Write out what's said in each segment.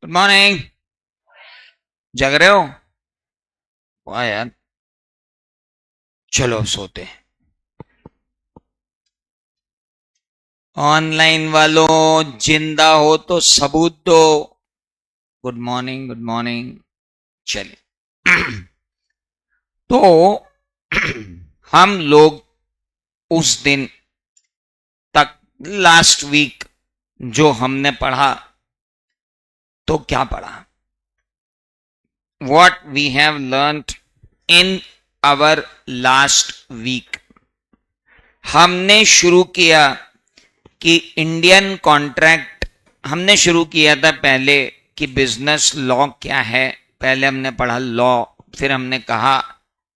Good morning. जग रहे हो? वाह यार, चलो अब सोते हैं। ऑनलाइन वालों, जिंदा हो तो सबूत दो। Good morning, good morning. चलिए। तो हम लोग उस दिन तक, लास्ट वीक, जो हमने पढ़ा, तो क्या पढ़ा? What we have learned in our last week. हमने शुरू किया कि इंडियन कॉन्ट्रैक्ट, हमने शुरू किया था पहले कि बिजनेस लॉ क्या है। पहले हमने पढ़ा लॉ, फिर हमने कहा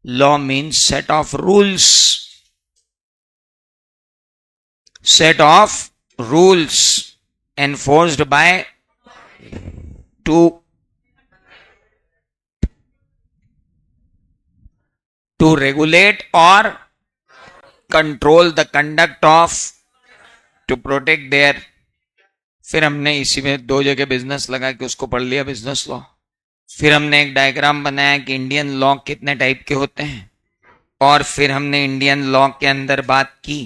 law means set of rules, set of rules enforced by to regulate or control the conduct of, to protect their। फिर हमने इसी में दो जगह बिजनेस लगा के उसको पढ़ लिया, बिजनेस लॉ। फिर हमने एक डायग्राम बनाया कि इंडियन लॉ कितने टाइप के होते हैं, और फिर हमने इंडियन लॉ के अंदर बात की।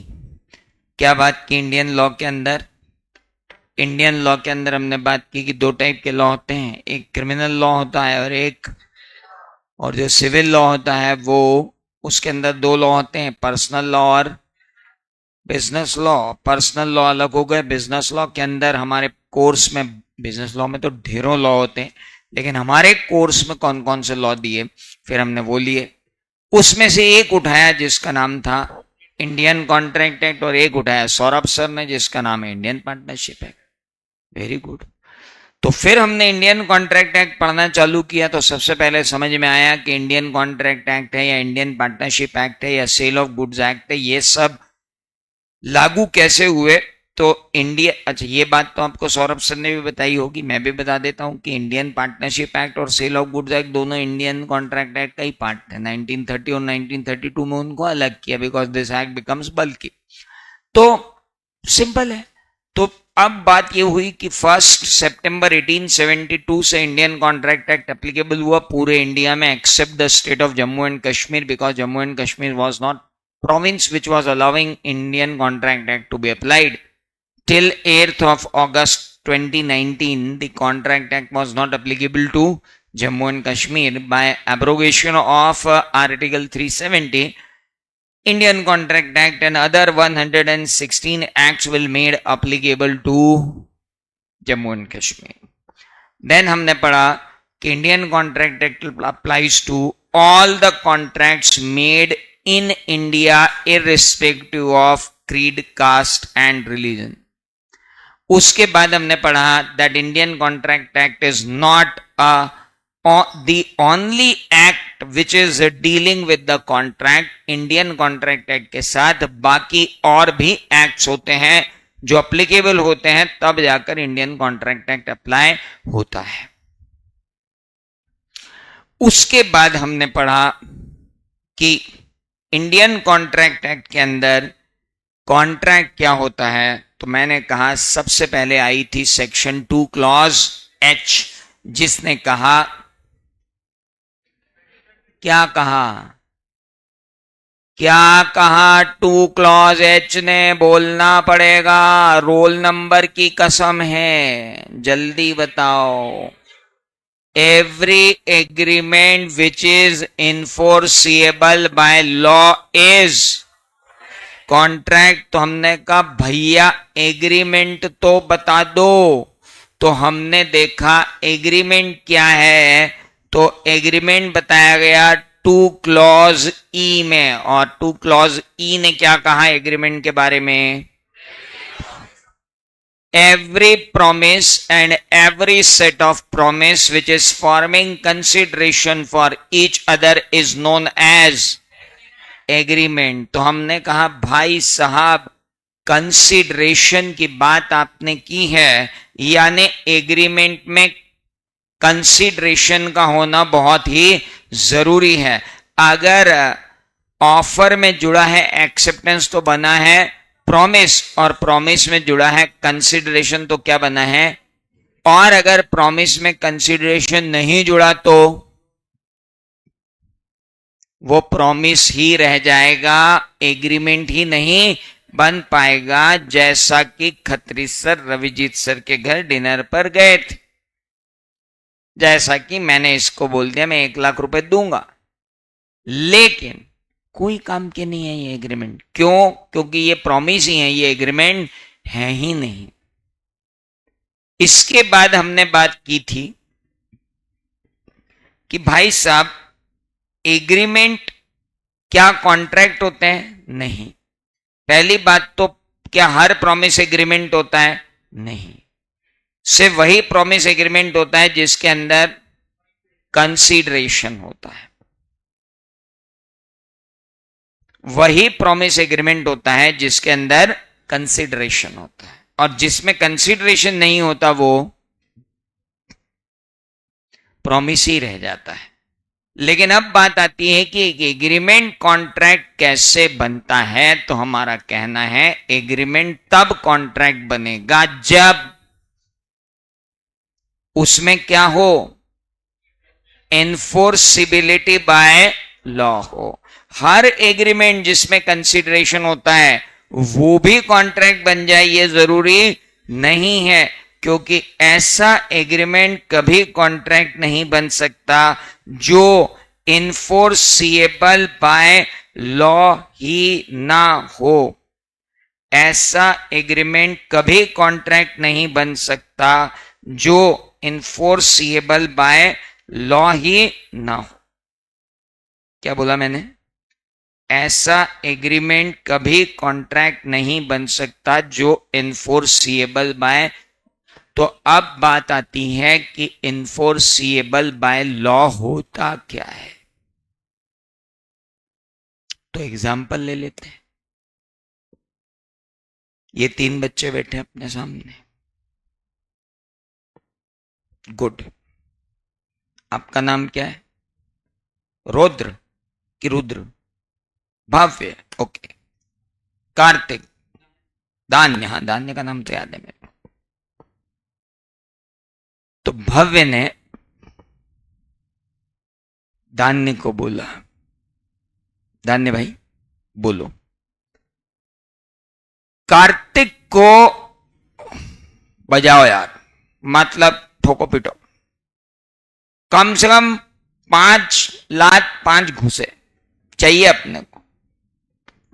क्या बात की इंडियन लॉ के अंदर? इंडियन लॉ के अंदर हमने बात की कि दो टाइप के लॉ होते हैं, एक क्रिमिनल लॉ होता है और जो सिविल लॉ होता है वो, उसके अंदर दो लॉ होते हैं, पर्सनल लॉ और बिजनेस लॉ। पर्सनल लॉ अलग हो गए। बिजनेस लॉ के अंदर हमारे कोर्स में, बिजनेस लॉ में तो ढेरों लॉ होते हैं, लेकिन हमारे कोर्स में कौन कौन से लॉ दिए, फिर हमने वो लिए। उसमें से एक उठाया जिसका नाम था इंडियन कॉन्ट्रैक्ट एक्ट, और एक उठाया सौरभ सर ने जिसका नाम है Indian partnership act. Very good. तो फिर हमने इंडियन कॉन्ट्रैक्ट एक्ट पढ़ना चालू किया। तो सबसे पहले समझ में आया कि इंडियन कॉन्ट्रैक्ट एक्ट है या इंडियन पार्टनरशिप एक्ट है या सेल ऑफ गुड्स एक्ट है, ये सब लागू कैसे हुए। तो इंडिया, अच्छा ये बात तो आपको सौरभ सर ने भी बताई होगी, मैं भी बता देता हूं कि इंडियन पार्टनरशिप एक्ट और सेल ऑफ गुड्स एक्ट दोनों इंडियन कॉन्ट्रैक्ट एक्ट का ही पार्ट थे। 1930 और 1932 में उनको अलग किया, बिकॉज दिस एक्ट बिकम्स बल्कि। तो सिंपल है। तो अब बात ये हुई कि 1 सितंबर 1872 से इंडियन कॉन्ट्रैक्ट एक्ट एप्लीकेबल हुआ पूरे इंडिया में, except the state of Jammu and Kashmir, because Jammu and Kashmir was not province which was allowing Indian Contract Act to be applied. Till 8th of August 2019, the Contract Act was not applicable to Jammu and Kashmir. By abrogation of Article 370, Indian Contract Act and other 116 acts will made applicable to Jammu and Kashmir. Then हमने पढ़ा कि Indian Contract Act applies to all the contracts made in India irrespective of creed, caste and religion. उसके बाद हमने पढ़ा that Indian Contract Act is not the only act which is dealing with the contract. Indian Contract Act के साथ बाकी और भी acts होते हैं जो अप्लीकेबल होते हैं, तब जाकर इंडियन कॉन्ट्रैक्ट एक्ट अप्लाई होता है। उसके बाद हमने पढ़ा कि इंडियन कॉन्ट्रैक्ट एक्ट के अंदर कॉन्ट्रैक्ट क्या होता है। तो मैंने कहा सबसे पहले आई थी सेक्शन 2 क्लॉज एच, जिसने कहा, क्या कहा, क्या कहा? 2 क्लॉज एच ने, बोलना पड़ेगा, रोल नंबर की कसम है, जल्दी बताओ। Every agreement which is enforceable by law is contract। तो हमने कहा भैया एग्रीमेंट तो बता दो। तो हमने देखा एग्रीमेंट क्या है, तो एग्रीमेंट बताया गया 2 क्लॉज ई में। और 2 क्लॉज ई ने क्या कहा एग्रीमेंट के बारे में? Every promise and every set of promise which is forming consideration for each other is known as agreement। तो हमने कहा भाई साहब कंसिडरेशन की बात आपने की है, यानी एग्रीमेंट में कंसिडरेशन का होना बहुत ही जरूरी है। अगर ऑफर में जुड़ा है एक्सेप्टेंस तो बना है प्रॉमिस, और प्रॉमिस में जुड़ा है कंसिडरेशन तो क्या बना है? और अगर प्रॉमिस में कंसीडरेशन नहीं जुड़ा तो वो प्रॉमिस ही रह जाएगा, एग्रीमेंट ही नहीं बन पाएगा। जैसा कि खत्री सर रविजीत सर के घर डिनर पर गए थे, जैसा कि मैंने इसको बोल दिया मैं 1 लाख रुपए दूंगा, लेकिन कोई काम के नहीं है ये एग्रीमेंट। क्यों? क्योंकि ये प्रॉमिस ही है, ये एग्रीमेंट है ही नहीं। इसके बाद हमने बात की थी कि भाई साहब एग्रीमेंट क्या कॉन्ट्रैक्ट होते हैं? नहीं। पहली बात तो क्या हर प्रॉमिस एग्रीमेंट होता है? नहीं। सिर्फ वही प्रॉमिस एग्रीमेंट होता है जिसके अंदर कंसीडरेशन होता है, वही प्रॉमिस एग्रीमेंट होता है जिसके अंदर कंसीडरेशन होता है, और जिसमें कंसीडरेशन नहीं होता वो प्रॉमिस ही रह जाता है। लेकिन अब बात आती है कि एक एग्रीमेंट कॉन्ट्रैक्ट कैसे बनता है, तो हमारा कहना है एग्रीमेंट तब कॉन्ट्रैक्ट बनेगा जब उसमें क्या हो, एनफोर्सिबिलिटी बाय लॉ हो। हर एग्रीमेंट जिसमें कंसीडरेशन होता है वो भी कॉन्ट्रैक्ट बन जाए ये जरूरी नहीं है, क्योंकि ऐसा एग्रीमेंट कभी कॉन्ट्रैक्ट नहीं बन सकता जो इनफोर्सिएबल बाय लॉ ही ना हो। ऐसा एग्रीमेंट कभी कॉन्ट्रैक्ट नहीं बन सकता जो इनफोर्सिएबल बाय लॉ ही ना हो। क्या बोला मैंने? ऐसा एग्रीमेंट कभी कॉन्ट्रैक्ट नहीं बन सकता जो इनफोर्सिएबल बाय। तो अब बात आती है कि इनफोर्सिएबल बाय लॉ होता क्या है। तो एग्जाम्पल ले लेते हैं। ये 3 बच्चे बैठे अपने सामने। गुड। आपका नाम क्या है? रुद्र कि रुद्र? भव्य। ओके। कार्तिक, धान्य। हाँ, धान्य का नाम तो याद है मेरे को। तो भव्य ने धान्य को बोला, धान्य भाई बोलो। कार्तिक को बजाओ यार, मतलब ठोको पीटो। कम से कम 5 घुसे चाहिए अपने को।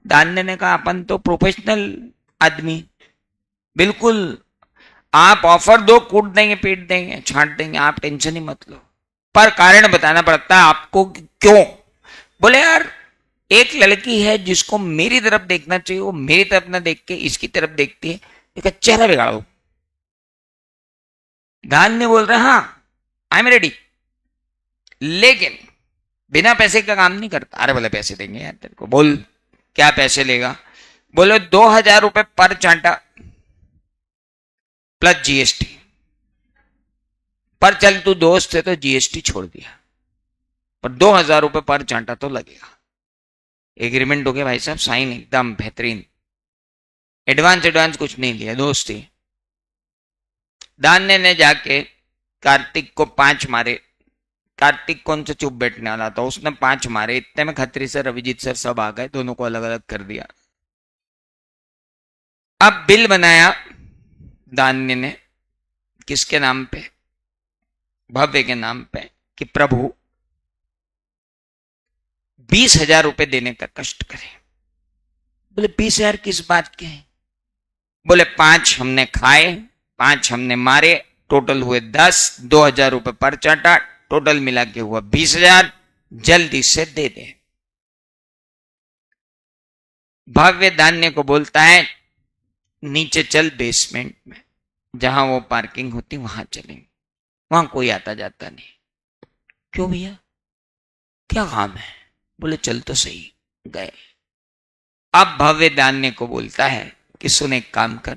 धान्य ने कहा अपन तो प्रोफेशनल आदमी, बिल्कुल आप ऑफर दो, कूट देंगे, पीट देंगे, छांट देंगे, आप टेंशन ही मत लो। पर कारण बताना पड़ता है आपको कि क्यों। बोले यार एक लड़की है जिसको मेरी तरफ देखना चाहिए, वो मेरी तरफ ना देख के इसकी तरफ देखती है, इसका चेहरा बिगाड़ो। धान्य बोल रहे हाँ आई एम रेडी, लेकिन बिना पैसे का काम नहीं करता। अरे बोले पैसे देंगे यार तेरे को। बोल क्या पैसे लेगा? बोले 2000 रुपए पर चांटा प्लस जीएसटी। पर चल तू दोस्त है तो जीएसटी छोड़ दिया, पर 2000 रुपए पर चांटा तो लगेगा। एग्रीमेंट हो गया भाई साहब, साइन एकदम बेहतरीन। एडवांस कुछ नहीं लिया, दोस्ती। दान्य ने जाके कार्तिक को 5 मारे। कार्तिक कौन से चुप बैठने वाला था, उसने 5 मारे। इतने में खत्री सर अभिजीत सर सब आ गए, दोनों को अलग अलग कर दिया। अब बिल बनाया दान्य ने, किसके नाम पे? भव्य के नाम पे, कि प्रभु 20,000 रुपए देने का कष्ट करें। बोले 20,000 किस बात के हैं? बोले 5 हमने खाए, 5 हमने मारे, टोटल हुए 10, 2,000 रुपए पर चाटा, टोटल मिला के हुआ 20,000, जल्दी से दे दे। भव्य धान्य को बोलता है नीचे चल बेसमेंट में, जहां वो पार्किंग होती वहां चलेंगे, वहां कोई आता जाता नहीं। क्यों भैया, क्या काम है? बोले चल तो सही। गए। अब भव्य धान्य को बोलता है कि सुन एक काम कर,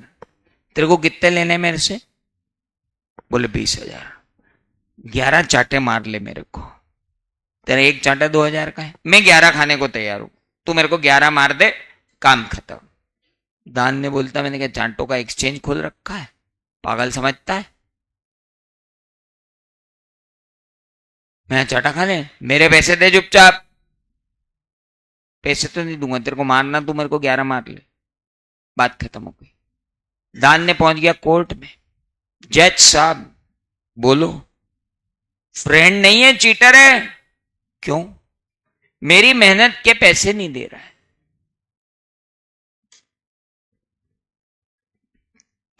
तेरे को कितने लेने मेरे से? बोले 20,000। 11 चाटे मार ले मेरे को। तेरा एक चाटा 2,000 का है, मैं 11 खाने को तैयार हूं, तू मेरे को 11 मार दे, काम खत्म। दान ने बोलता मैंने क्या चांटों का एक्सचेंज खोल रखा है, पागल समझता है? मैं चाटा खा ले, मेरे पैसे दे चुपचाप। पैसे तो नहीं दूंगा तेरे को, मारना तू मेरे को 11 मार ले, बात खत्म हो गई। दान ने पहुंच गया कोर्ट में। जज साहब बोलो, फ्रेंड नहीं है, चीटर है। क्यों? मेरी मेहनत के पैसे नहीं दे रहा है।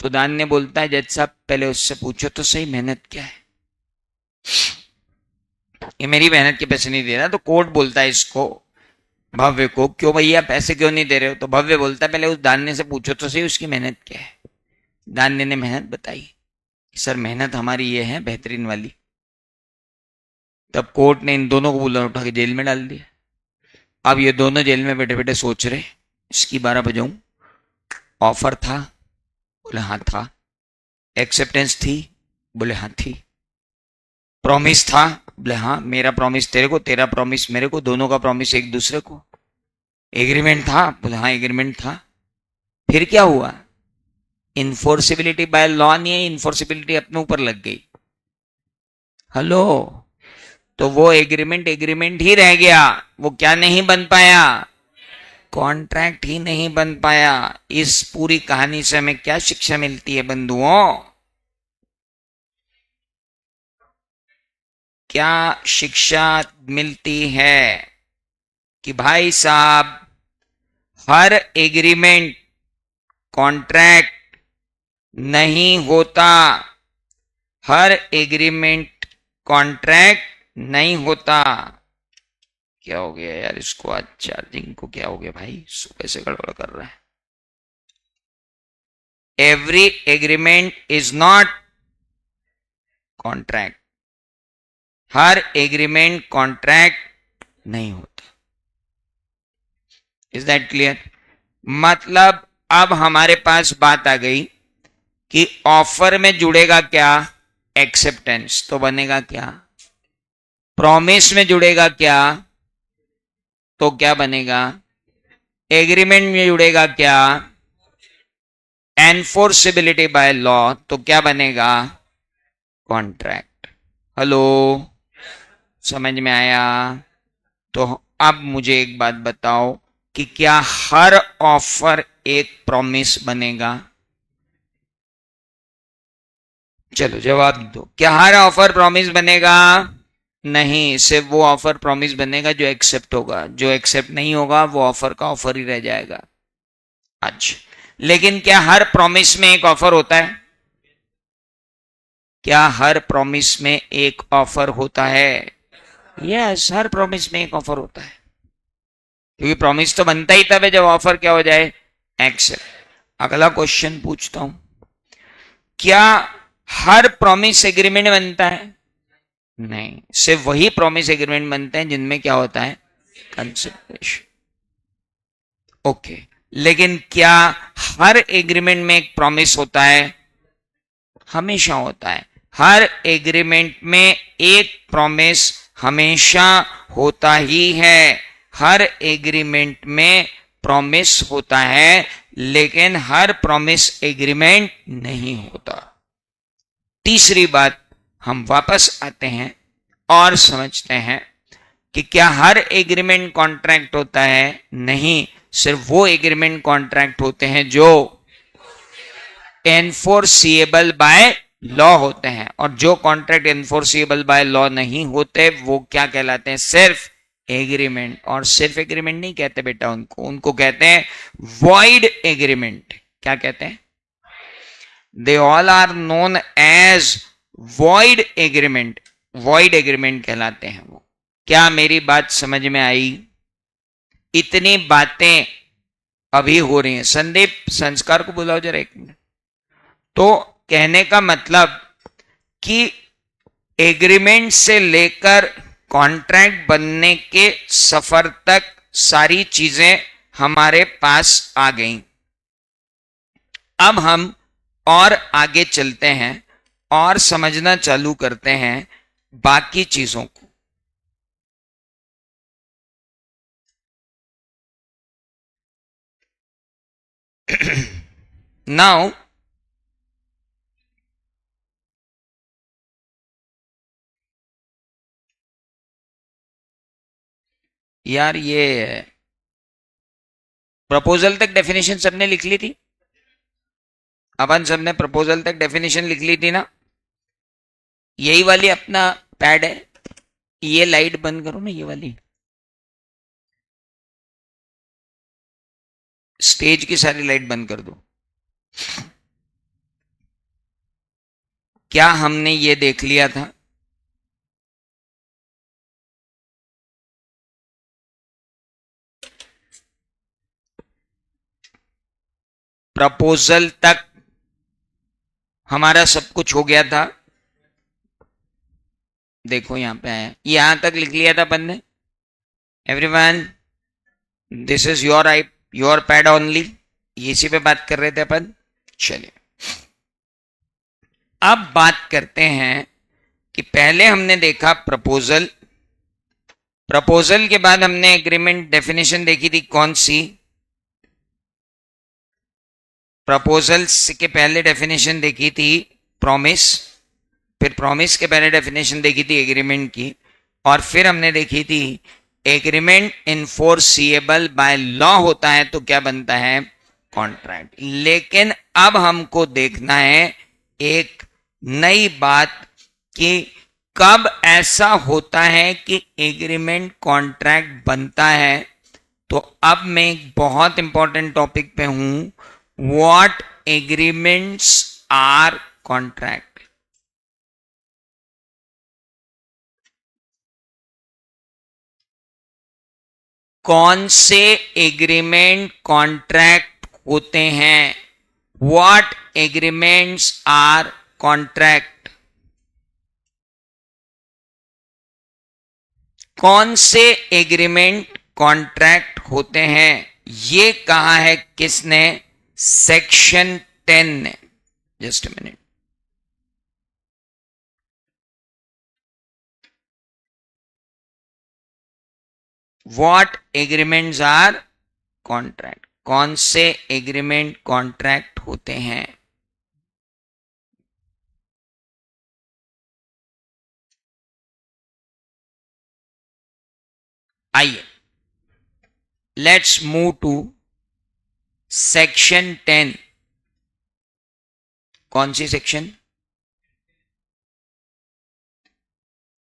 तो दान ने बोलता है, जज साहब पहले उससे पूछो तो सही मेहनत क्या है। ये मेरी मेहनत के पैसे नहीं दे रहा। तो कोर्ट बोलता है इसको, भव्य को, क्यों भैया पैसे क्यों नहीं दे रहे हो? तो भव्य बोलता है, पहले उस दान्य से पूछो तो सही उसकी मेहनत क्या है। दान्य ने मेहनत बताई, सर मेहनत हमारी ये है बेहतरीन वाली। तब कोर्ट ने इन दोनों को बुला उठा के जेल में डाल दिया। अब ये दोनों जेल में बैठे बैठे सोच रहे, इसकी 12 बजाऊं। ऑफर था? बोले हाँ था। एक्सेप्टेंस थी? बोले हाँ थी। प्रॉमिस था? बोले हाँ, मेरा प्रॉमिस तेरे को, तेरा प्रॉमिस मेरे को, दोनों का प्रॉमिस एक दूसरे को। एग्रीमेंट था? बोले हाँ एग्रीमेंट था। फिर क्या हुआ? इन्फोर्सिबिलिटी बाय लॉ नहीं है, इन्फोर्सिबिलिटी अपने ऊपर लग गई। हेलो, तो वो एग्रीमेंट एग्रीमेंट ही रह गया, वो क्या नहीं बन पाया? कॉन्ट्रैक्ट ही नहीं बन पाया। इस पूरी कहानी से हमें क्या शिक्षा मिलती है बंधुओं? क्या शिक्षा मिलती है? कि भाई साहब, हर एग्रीमेंट कॉन्ट्रैक्ट नहीं होता। हर एग्रीमेंट कॉन्ट्रैक्ट नहीं होता। क्या हो गया यार इसको, आज चार्जिंग को क्या हो गया भाई, सुबह से गड़बड़ कर रहा है। Every agreement is not contract. Her agreement contract नहीं होता। Is that clear? मतलब अब हमारे पास बात आ गई कि ऑफर में जुड़ेगा क्या? एक्सेप्टेंस। तो बनेगा क्या? प्रॉमिस में जुड़ेगा क्या? तो क्या बनेगा? एग्रीमेंट में जुड़ेगा क्या? Enforceability by law. तो क्या बनेगा? कॉन्ट्रैक्ट। हेलो, समझ में आया? तो अब मुझे एक बात बताओ कि क्या हर ऑफर एक प्रॉमिस बनेगा? चलो जवाब दो, क्या हर ऑफर प्रॉमिस बनेगा? नहीं, सिर्फ वो ऑफर प्रॉमिस बनेगा जो एक्सेप्ट होगा। जो एक्सेप्ट नहीं होगा वो ऑफर का ऑफर ही रह जाएगा। अच्छा, लेकिन क्या हर प्रॉमिस में एक ऑफर होता है? क्या हर प्रॉमिस में एक ऑफर होता है? यस, हर प्रॉमिस में एक ऑफर होता है, क्योंकि प्रॉमिस तो बनता ही तब है जब ऑफर क्या हो जाए? एक्सेप्ट। अगला क्वेश्चन पूछता हूं, क्या हर प्रॉमिस एग्रीमेंट बनता है? नहीं, सिर्फ वही प्रॉमिस एग्रीमेंट बनते हैं जिनमें क्या होता है? कंसिडरेशन। ओके, लेकिन क्या हर एग्रीमेंट में एक प्रॉमिस होता है? हमेशा होता है। हर एग्रीमेंट में एक प्रॉमिस हमेशा होता ही है। हर एग्रीमेंट में प्रॉमिस होता है, लेकिन हर प्रॉमिस एग्रीमेंट नहीं होता। तीसरी बात, हम वापस आते हैं और समझते हैं कि क्या हर एग्रीमेंट कॉन्ट्रैक्ट होता है? नहीं, सिर्फ वो एग्रीमेंट कॉन्ट्रैक्ट होते हैं जो एनफोर्सिएबल बाय लॉ होते हैं, और जो कॉन्ट्रैक्ट एनफोर्सिएबल बाय लॉ नहीं होते वो क्या कहलाते हैं? सिर्फ एग्रीमेंट। और सिर्फ एग्रीमेंट नहीं कहते बेटा, उनको उनको कहते हैं वॉइड एग्रीमेंट। क्या कहते हैं? They all are known as void agreement. Void agreement कहलाते हैं वो। क्या मेरी बात समझ में आई? इतनी बातें अभी हो रही हैं। संदीप, संस्कार को बुलाओ जरा एक मिनट। तो कहने का मतलब कि एग्रीमेंट से लेकर कॉन्ट्रैक्ट बनने के सफर तक सारी चीजें हमारे पास आ गई। अब हम और आगे चलते हैं और समझना चालू करते हैं बाकी चीजों को। नाउ यार ये प्रपोजल तक डेफिनेशन सबने लिख ली थी, अपन सबने प्रपोजल तक डेफिनेशन लिख ली थी ना। यही वाली अपना पैड है, ये लाइट बंद करो ना, ये वाली स्टेज की सारी लाइट बंद कर दो। क्या हमने ये देख लिया था? प्रपोजल तक हमारा सब कुछ हो गया था। देखो यहां पे आया, यहां तक लिख लिया था अपन ने। Everyone, this is your I your pad only, इसी पे बात कर रहे थे अपन। चलिए अब बात करते हैं कि पहले हमने देखा प्रपोजल, प्रपोजल के बाद हमने एग्रीमेंट डेफिनेशन देखी थी कौन सी? प्रपोजल के पहले डेफिनेशन देखी थी प्रॉमिस, फिर प्रॉमिस के पहले डेफिनेशन देखी थी एग्रीमेंट की, और फिर हमने देखी थी एग्रीमेंट इनफोर्सिएबल बाय लॉ होता है तो क्या बनता है? कॉन्ट्रैक्ट। लेकिन अब हमको देखना है एक नई बात कि कब ऐसा होता है कि एग्रीमेंट कॉन्ट्रैक्ट बनता है। तो अब मैं एक बहुत इंपॉर्टेंट टॉपिक पे हूं, व्हाट एग्रीमेंट्स आर कॉन्ट्रैक्ट। कौन से एग्रीमेंट कॉन्ट्रैक्ट होते हैं? What agreements are contract. कौन से एग्रीमेंट कॉन्ट्रैक्ट होते हैं? ये कहा है किसने? सेक्शन 10 ने। Just a minute, what agreements are contract. कौन से एग्रीमेंट कॉन्ट्रैक्ट होते हैं? आइए लेट्स मूव टू सेक्शन 10। कौन सी सेक्शन?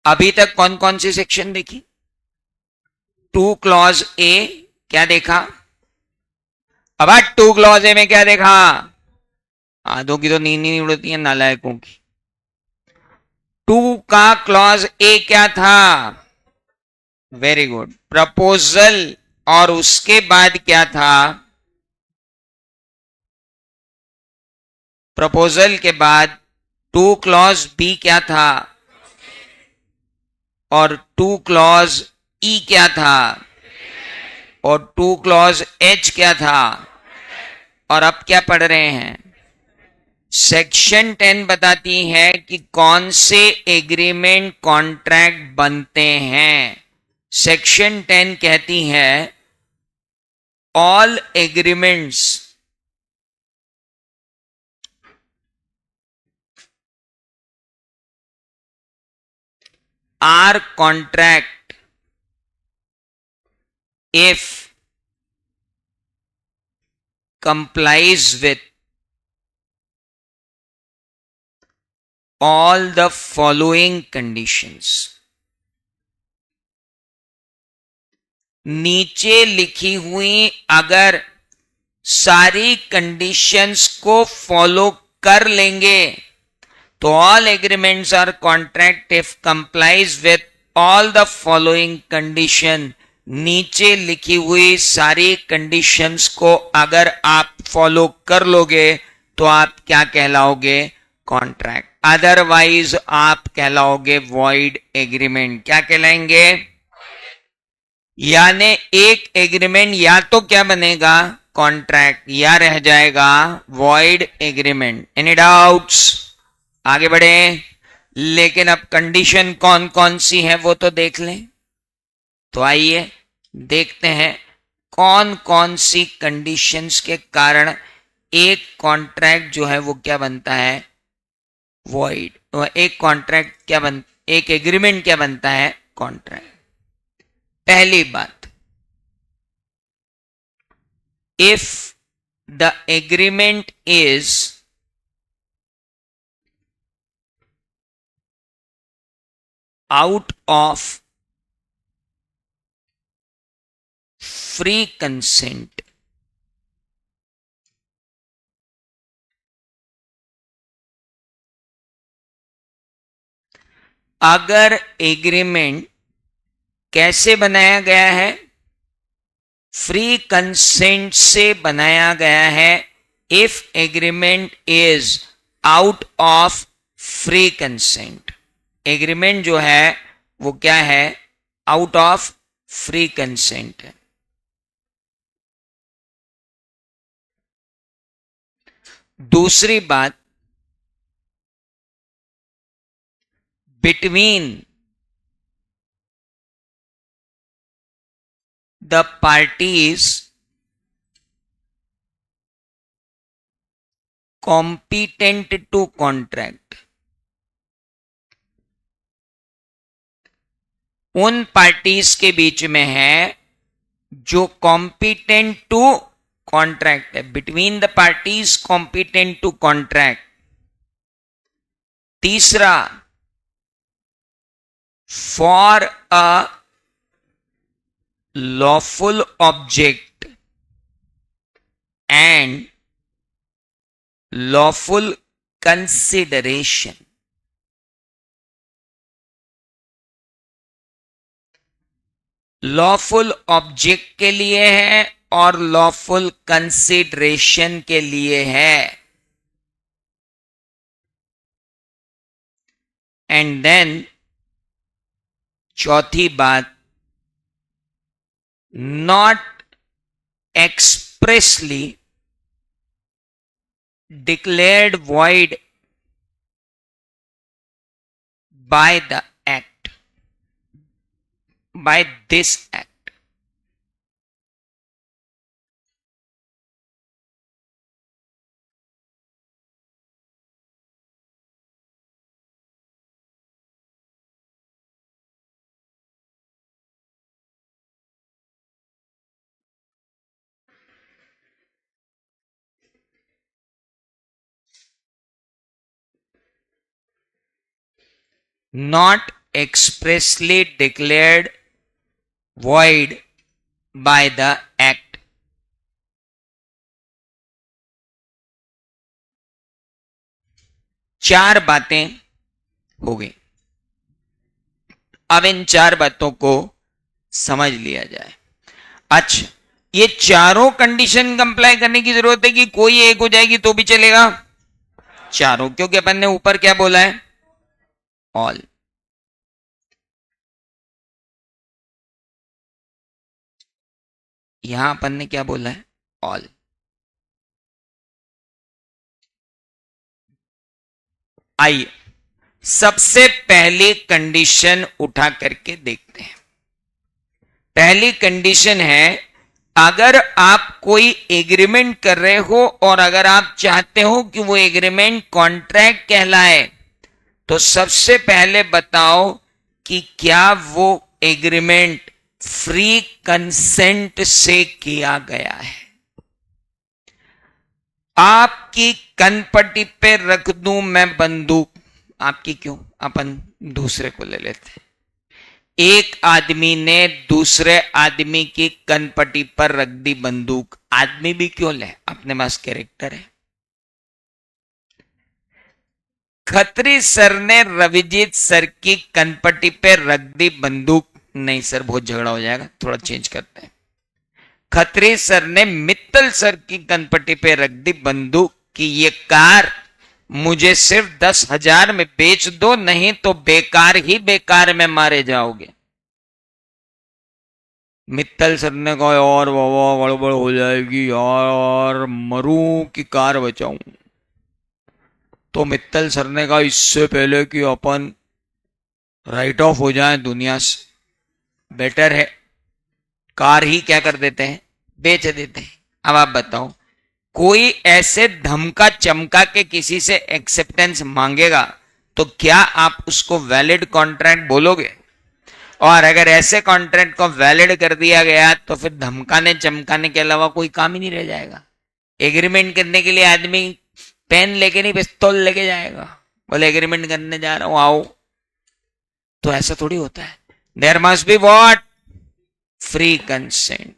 अभी तक कौन कौन सी सेक्शन देखी? 2 क्लॉज ए क्या देखा? अब 2 क्लॉज ए में क्या देखा? आधों की तो नींद नहीं उड़ती है नालायकों की। 2 का क्लॉज ए क्या था? Very good, proposal. और उसके बाद क्या था? प्रपोजल के बाद 2 क्लॉज बी क्या था? और 2 क्लॉज ई क्या था? और 2 क्लॉज एच क्या था? और अब क्या पढ़ रहे हैं? सेक्शन 10 बताती है कि कौन से एग्रीमेंट कॉन्ट्रैक्ट बनते हैं। सेक्शन 10 कहती है all agreements are contract if complies with all the following conditions। नीचे लिखी हुई अगर सारी कंडीशंस को फॉलो कर लेंगे तो all agreements are contract if complies with all the following condition. नीचे लिखी हुई सारी कंडीशंस को अगर आप फॉलो कर लोगे तो आप क्या कहलाओगे? कॉन्ट्रैक्ट। अदरवाइज आप कहलाओगे वॉइड एग्रीमेंट। क्या कहलाएंगे? यानी एक एग्रीमेंट या तो क्या बनेगा? कॉन्ट्रैक्ट, या रह जाएगा वॉइड एग्रीमेंट। Any doubts? आगे बढ़े। लेकिन अब कंडीशन कौन कौन सी है वो तो देख लें। तो आइए देखते हैं कौन कौन सी कंडीशंस के कारण एक कॉन्ट्रैक्ट जो है वो क्या बनता है? वॉइड। एक कॉन्ट्रैक्ट क्या एक एग्रीमेंट क्या बनता है? कॉन्ट्रैक्ट। पहली बात, if the agreement is out of free consent, अगर एग्रीमेंट कैसे बनाया गया है, फ्री कंसेंट से बनाया गया है, if agreement is out of free consent, agreement जो है वो क्या है, आउट ऑफ फ्री कंसेंट है। दूसरी बात, between the parties competent to contract, उन पार्टीज के बीच में है जो कॉम्पिटेंट टू कॉन्ट्रैक्ट है, between the parties competent to contract. तीसरा, for a lawful object and lawful consideration, lawful object के लिए है और लॉफुल कंसिडरेशन के लिए है। एंड देन चौथी बात, not expressly declared void by the act, by this act। Not expressly declared void by the act। चार बातें हो गई। अब इन चार बातों को समझ लिया जाए। अच्छा, ये चारों कंडीशन कंप्लाई करने की जरूरत है कि कोई एक हो जाएगी तो भी चलेगा? चारों, क्योंकि अपन ने ऊपर क्या बोला है, ऑल। यहां अपन ने क्या बोला है, ऑल। आइए सबसे पहली कंडीशन उठा करके देखते हैं। पहली कंडीशन है, अगर आप कोई एग्रीमेंट कर रहे हो और अगर आप चाहते हो कि वो एग्रीमेंट कॉन्ट्रैक्ट कहलाए, तो सबसे पहले बताओ कि क्या वो एग्रीमेंट फ्री कंसेंट से किया गया है। आपकी कनपट्टी पे रख दूं मैं बंदूक, आपकी क्यों, अपन दूसरे को ले लेते हैं। एक आदमी ने दूसरे आदमी की कनपट्टी पर रख दी बंदूक, आदमी भी क्यों ले, अपने पास कैरेक्टर है। खत्री सर ने रविजीत सर की कनपट्टी पे रख दी बंदूक, नहीं सर बहुत झगड़ा हो जाएगा, थोड़ा चेंज करते हैं। खत्री सर ने मित्तल सर की कनपट्टी पे रख दी बंदूक कि ये कार मुझे सिर्फ 10,000 में बेच दो, नहीं तो बेकार ही बेकार में मारे जाओगे। मित्तल सर ने कहा यार बाबा गड़बड़ हो जाएगी यार, मरूं कि कार बचाऊं। तो मित्तल सर ने कहा इससे पहले कि अपन राइट ऑफ हो जाए दुनिया से, बेटर है कार ही क्या कर देते हैं, बेच देते हैं। अब आप बताओ, कोई ऐसे धमका चमका के किसी से एक्सेप्टेंस मांगेगा तो क्या आप उसको वैलिड कॉन्ट्रैक्ट बोलोगे? और अगर ऐसे कॉन्ट्रैक्ट को वैलिड कर दिया गया तो फिर धमकाने चमकाने के अलावा कोई काम ही नहीं रह जाएगा। एग्रीमेंट करने के लिए आदमी पेन लेके नहीं पिस्तौल लेके जाएगा, बोले एग्रीमेंट करने जा रहा हूं आओ, तो ऐसा थोड़ी होता है। There must be what, free consent.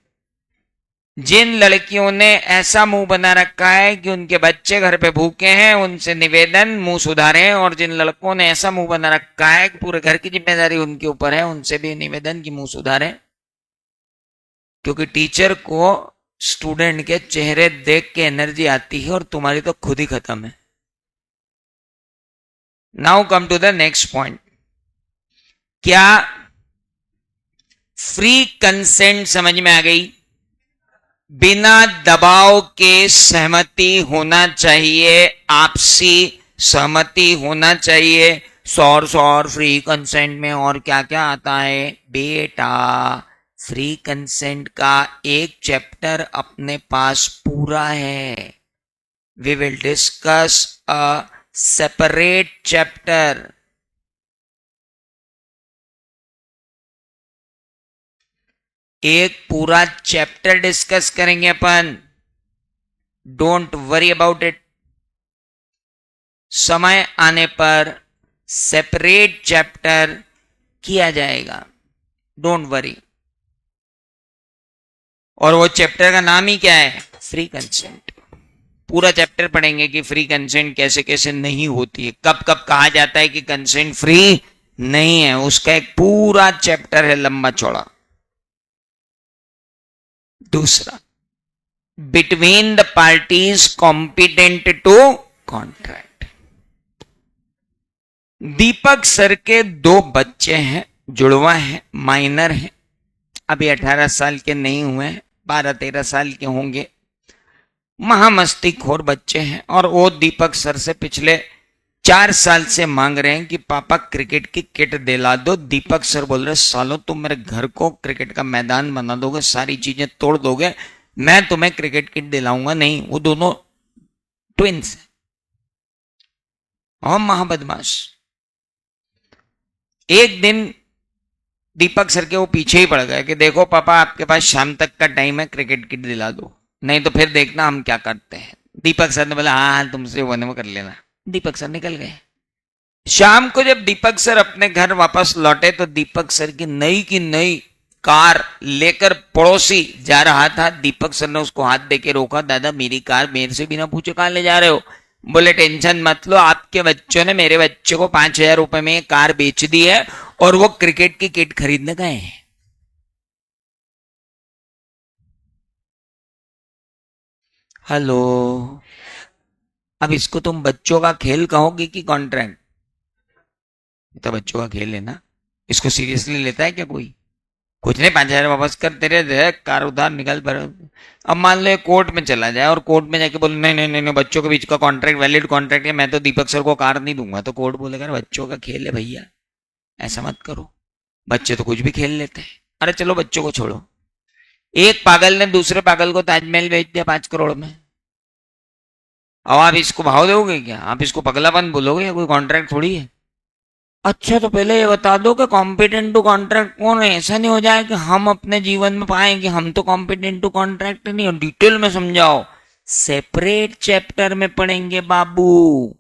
जिन लड़कियों ने ऐसा मुंह बना रखा है कि उनके बच्चे घर पे भूखे हैं, उनसे निवेदन मुंह सुधारें, और जिन लड़कों ने ऐसा मुंह बना रखा है कि पूरे घर की जिम्मेदारी उनके ऊपर है, उनसे भी निवेदन की मुंह सुधारें। क्योंकि टीचर को स्टूडेंट के चेहरे देख के एनर्जी आती है और तुम्हारी तो खुद ही खत्म है। Now come to the next point. क्या फ्री कंसेंट समझ में आ गई? बिना दबाव के सहमति होना चाहिए, आपसी सहमति होना चाहिए। सौर फ्री कंसेंट में और क्या क्या आता है बेटा? फ्री कंसेंट का एक चैप्टर अपने पास पूरा है। We will discuss a separate chapter. एक पूरा चैप्टर डिस्कस करेंगे अपन। Don't worry about it. समय आने पर सेपरेट चैप्टर किया जाएगा, डोंट वरी। और वो चैप्टर का नाम ही क्या है? Free consent. पूरा चैप्टर पढ़ेंगे कि फ्री कंसेंट कैसे कैसे नहीं होती है, कब कब कहा जाता है कि कंसेंट फ्री नहीं है, उसका एक पूरा चैप्टर है लंबा चौड़ा। दूसरा, between the parties competent to contract. Deepak sir के दो बच्चे हैं, जुड़वा हैं, माइनर हैं, अभी 18 साल के नहीं हुए, 12-13 साल के होंगे। महामस्तीखोर बच्चे हैं और वो दीपक सर से पिछले 4 साल से मांग रहे हैं कि पापा क्रिकेट की किट दिला दो। दीपक सर बोल रहे सालों तुम मेरे घर को क्रिकेट का मैदान बना दोगे, सारी चीजें तोड़ दोगे, मैं तुम्हें क्रिकेट किट दिलाऊंगा नहीं। वो दोनों ट्विंस हैं और महाबदमाश। एक दिन दीपक सर के वो पीछे ही पड़ गए कि देखो पापा आपके पास शाम तक का टाइम है, क्रिकेट किट दिला दो, नहीं तो फिर देखना हम क्या करते हैं। दीपक सर ने बोला हाँ हाँ तुमसे वन कर लेना। दीपक सर निकल गए। शाम को जब दीपक सर अपने घर वापस लौटे तो दीपक सर की नई कार लेकर पड़ोसी जा रहा था। दीपक सर ने उसको हाथ देके रोका, दादा मेरी कार मेरे से बिना पूछे कहां ले जा रहे हो? बोले टेंशन मत लो, आपके बच्चों ने मेरे बच्चे को 5,000 रुपए में कार बेच दी है और वो क्रिकेट की किट खरीदने गए हैं। हेलो, अब इसको तुम बच्चों का खेल कहोगे कि कॉन्ट्रैक्ट? तो बच्चों का खेल है ना, इसको सीरियसली लेता है क्या कोई? कुछ नहीं, 5,000 वापस कर, तेरे कार उधार निकल पर। अब मान लो कोर्ट में चला जाए और कोर्ट में जाके बोले नहीं नहीं नहीं, नहीं बच्चों के बीच का कॉन्ट्रैक्ट वैलिड कॉन्ट्रैक्ट है, मैं तो दीपक सर को कार नहीं दूंगा, तो कोर्ट बोलेगा बच्चों का खेल है भैया, ऐसा मत करो, बच्चे तो कुछ भी खेल लेते हैं। अरे चलो बच्चों को छोड़ो। एक पागल ने दूसरे पागल को ताजमहल बेच दिया 5 करोड़ में। अब आप इसको भाव दोगे क्या? आप इसको पगलापन बोलोगे या कोई कॉन्ट्रैक्ट थोड़ी है? अच्छा तो पहले ये बता दो कि कॉम्पिटेंट टू कॉन्ट्रैक्ट कौन है। ऐसा नहीं हो जाए कि हम अपने जीवन में पाए कि हम तो कॉम्पिटेंट टू कॉन्ट्रैक्ट नहीं हो। डिटेल में समझाओ, सेपरेट चैप्टर में पढ़ेंगे बाबू।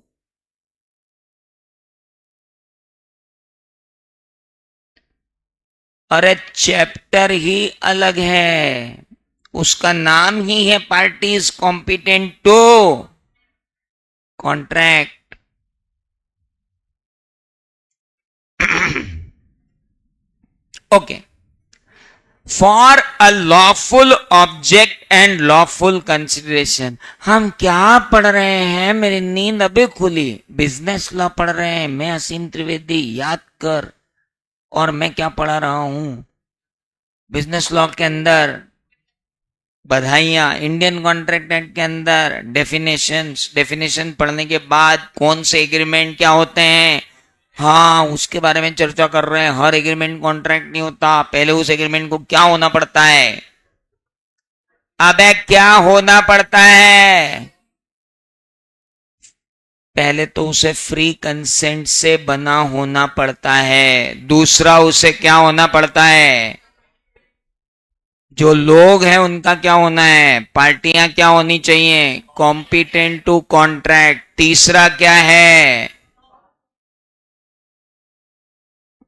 अरे चैप्टर ही अलग है, उसका नाम ही है parties competent to contract. Okay, for a lawful object and lawful consideration. हम क्या पढ़ रहे हैं? मेरी नींद अभी खुली। बिजनेस लॉ पढ़ रहे हैं, मैं असीम त्रिवेदी, याद कर। और मैं क्या पढ़ा रहा हूं बिजनेस लॉ के अंदर? बधाइयां। इंडियन कॉन्ट्रैक्ट एक्ट के अंदर डेफिनेशन पढ़ने के बाद कौन से एग्रीमेंट क्या होते हैं, हाँ उसके बारे में चर्चा कर रहे हैं। हर एग्रीमेंट कॉन्ट्रैक्ट नहीं होता, पहले उस एग्रीमेंट को क्या होना पड़ता है? अबे क्या होना पड़ता है? पहले तो उसे फ्री कंसेंट से बना होना पड़ता है, दूसरा उसे क्या होना पड़ता है, जो लोग हैं उनका क्या होना है, पार्टियां क्या होनी चाहिए, कॉम्पिटेंट टू कॉन्ट्रैक्ट। तीसरा क्या है,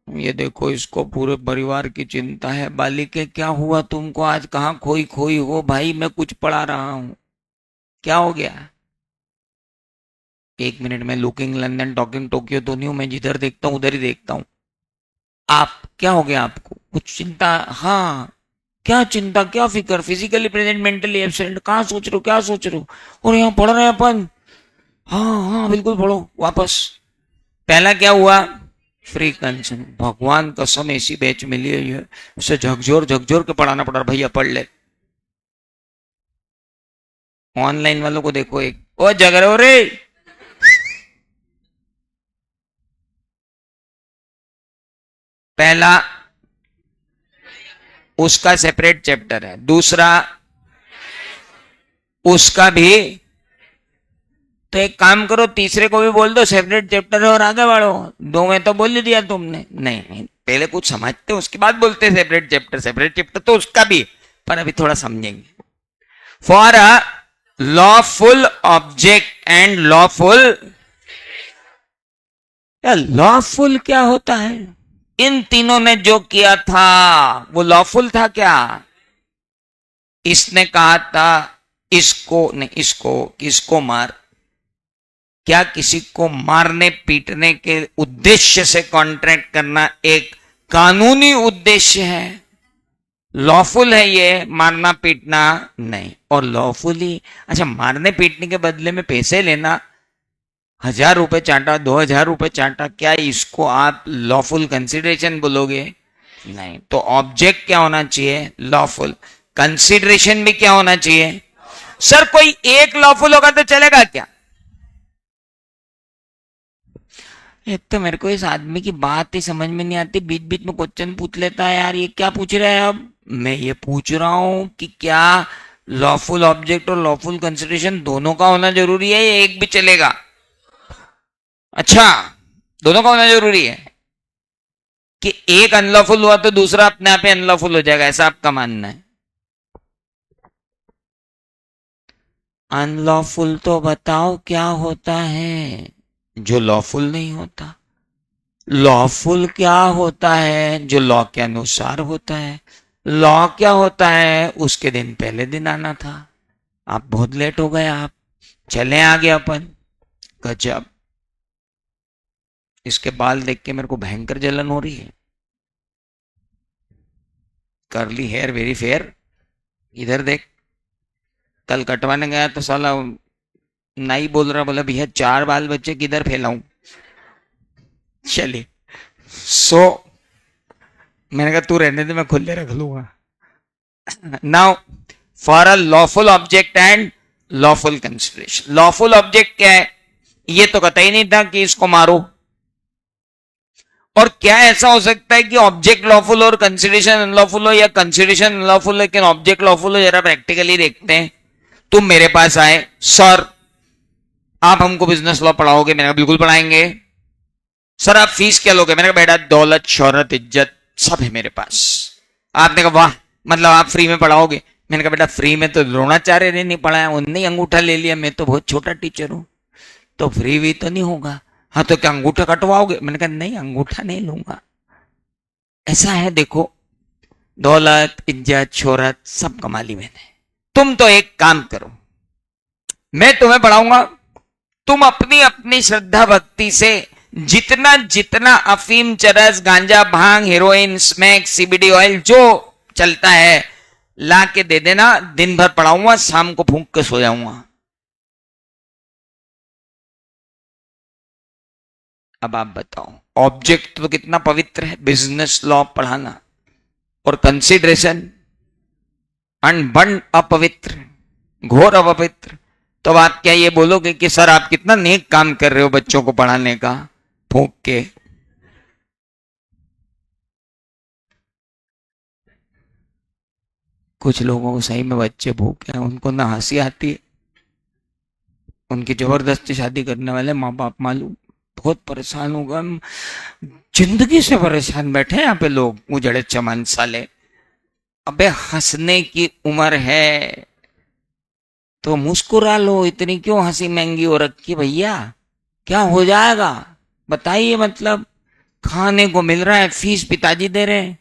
ये देखो इसको पूरे परिवार की चिंता है। बालिके क्या हुआ तुमको, आज कहाँ खोई खोई हो भाई, मैं कुछ पढ़ा रहा हूं, क्या हो गया। एक मिनट में लुकिंग लंदन टॉकिंग टोक्यो तो नहीं हूं, मैं जिधर देखता हूं उधर ही देखता हूं। आप क्या हो गया, आपको कुछ चिंता, हाँ क्या चिंता क्या फिक्र, फिजिकली प्रेजेंट मेंटली एब्सेंट, कहाँ सोच रहे हो क्या सोच रहे हो, और यहाँ पढ़ रहे हैं अपन। हाँ हाँ बिल्कुल पढ़ो वापस। पहला क्या हुआ, फ्री कंसेंट। भगवान कसम ऐसी बैच मिली है, उसे झकझोर झकझोर के पढ़ाना पड़ा, भैया पढ़ ले। ऑनलाइन वालों को देखो, एक ओ जग रहे हो रे, पहला उसका सेपरेट चैप्टर है, दूसरा उसका भी। तो एक काम करो, तीसरे को भी बोल दो सेपरेट चैप्टर है और आगे बढ़ो। दो में तो बोल ही दिया तुमने, नहीं नहीं पहले कुछ समझते उसके बाद बोलते सेपरेट चैप्टर, सेपरेट चैप्टर तो उसका भी, पर अभी थोड़ा समझेंगे। For a lawful object and lawful, lawful क्या होता है, इन तीनों ने जो किया था वो लॉफुल था क्या। इसने कहा था इसको नहीं, इसको किसको मार, क्या किसी को मारने पीटने के उद्देश्य से कॉन्ट्रैक्ट करना एक कानूनी उद्देश्य है, लॉफुल है ये, मारना पीटना नहीं। और लॉफुली, अच्छा मारने पीटने के बदले में पैसे लेना, 1,000 रुपए चाटा 2,000 रुपए चाटा, क्या इसको आप लॉफुल कंसिडरेशन बोलोगे, नहीं। तो ऑब्जेक्ट क्या होना चाहिए, लॉफुल, कंसिडरेशन भी क्या होना चाहिए। सर कोई एक लॉफुल होगा तो चलेगा क्या, एक तो मेरे को इस आदमी की बात ही समझ में नहीं आती, बीच बीच में क्वेश्चन पूछ लेता है यार, ये क्या पूछ रहा है। अब मैं ये पूछ रहा हूं कि क्या लॉफुल ऑब्जेक्ट और लॉफुल कंसिडरेशन दोनों का होना जरूरी है या एक भी चलेगा। अच्छा, दोनों का होना जरूरी है कि एक अनलॉफुल हुआ तो दूसरा अपने आप ही अनलॉफुल हो जाएगा, ऐसा आपका मानना है। अनलॉफुल तो बताओ क्या होता है, जो लॉफुल नहीं होता। लॉफुल क्या होता है, जो लॉ के अनुसार होता है। लॉ क्या होता है, उसके दिन पहले दिन आना था, आप बहुत लेट हो गए, आप चले आगे अपन। गजब, इसके बाल देख के मेरे को भयंकर जलन हो रही है। करली हेयर वेरी फेयर, इधर देख। कल कटवाने गया तो साला नाई बोल रहा, बोला भैया 4 बाल बच्चे किधर फैलाऊं। चलिए, सो मैंने कहा तू रहने दे, मैं खुले रख लूंगा। Now for a lawful object and lawful consideration. Lawful object क्या है, ये तो कतई नहीं था कि इसको मारो। और क्या ऐसा हो सकता है कि ऑब्जेक्ट लॉफुल और कंसिडरेशन अनलॉफुल हो, या कंसिडरेशन अनलॉफुल लेकिन ऑब्जेक्ट लॉफुल हो। जरा प्रैक्टिकली देखते हैं। तुम मेरे पास आए, सर आप हमको बिजनेस लॉ पढ़ाओगे, मैंने कहा बिल्कुल पढ़ाएंगे। सर आप फीस क्या लोगे, मैंने कहा बेटा दौलत शोहरत इज्जत सब है मेरे पास। आपने कहा वाह, मतलब आप फ्री में पढ़ाओगे। मैंने कहा बेटा फ्री में तो द्रोणाचार्य ने नहीं पढ़ाया, उनने ही अंगूठा ले लिया, मैं तो बहुत छोटा टीचर हूं, तो फ्री भी तो नहीं होगा। हाँ तो क्या अंगूठा कटवाओगे, मैंने कहा नहीं अंगूठा नहीं लूंगा। ऐसा है देखो, दौलत इज्जत शोहरत सब कमा ली मैंने। तुम तो एक काम करो, मैं तुम्हें पढ़ाऊंगा, तुम अपनी अपनी श्रद्धा भक्ति से जितना जितना अफीम चरस गांजा भांग हेरोइन स्मैक सीबीडी ऑयल जो चलता है ला के दे देना, दिन भर पढ़ाऊंगा, शाम को फूंक के सो जाऊंगा। अब आप बताओ, ऑब्जेक्ट तो कितना पवित्र है बिजनेस लॉ पढ़ाना, और कंसिडरेशन अनबन अपवित्र, घोर अपवित्र। तो आप क्या ये बोलोगे कि सर आप कितना नेक काम कर रहे हो बच्चों को पढ़ाने का, फूंक के। कुछ लोगों को सही में बच्चे भूखे हैं, उनको ना हंसी आती है उनकी जबरदस्ती शादी करने वाले माँ बाप मालूम बहुत परेशान होगा, जिंदगी से परेशान बैठे यहाँ पे लोग उजड़े चमन साले। अबे हंसने की उम्र है तो मुस्कुरा लो, इतनी क्यों हंसी महंगी हो रखी भैया, क्या हो जाएगा बताइए। मतलब खाने को मिल रहा है, फीस पिताजी दे रहे हैं,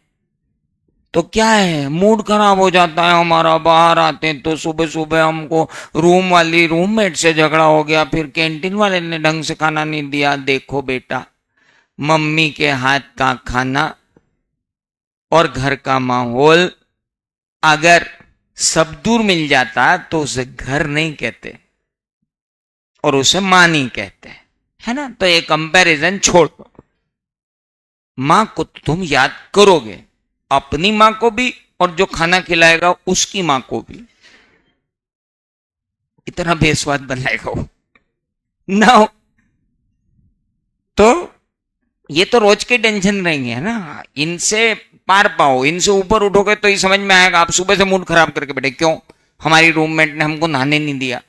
तो क्या है, मूड खराब हो जाता है हमारा। बाहर आते हैं तो सुबह सुबह हमको रूम वाली रूममेट से झगड़ा हो गया, फिर कैंटीन वाले ने ढंग से खाना नहीं दिया। देखो बेटा, मम्मी के हाथ का खाना और घर का माहौल अगर सब दूर मिल जाता तो उसे घर नहीं कहते और उसे मां नहीं कहते, है ना। तो ये कंपैरिजन छोड़ दो। मां को तुम याद करोगे, अपनी मां को भी और जो खाना खिलाएगा उसकी मां को भी। इतना बेस्वाद बनाएगा वो ना। तो ये तो रोज के टेंशन रहेंगे, है ना। इनसे पार पाओ, इनसे ऊपर उठोगे तो ये समझ में आएगा। आप सुबह से मूड खराब करके बैठे, क्यों, हमारी रूममेट ने हमको नहाने नहीं दिया।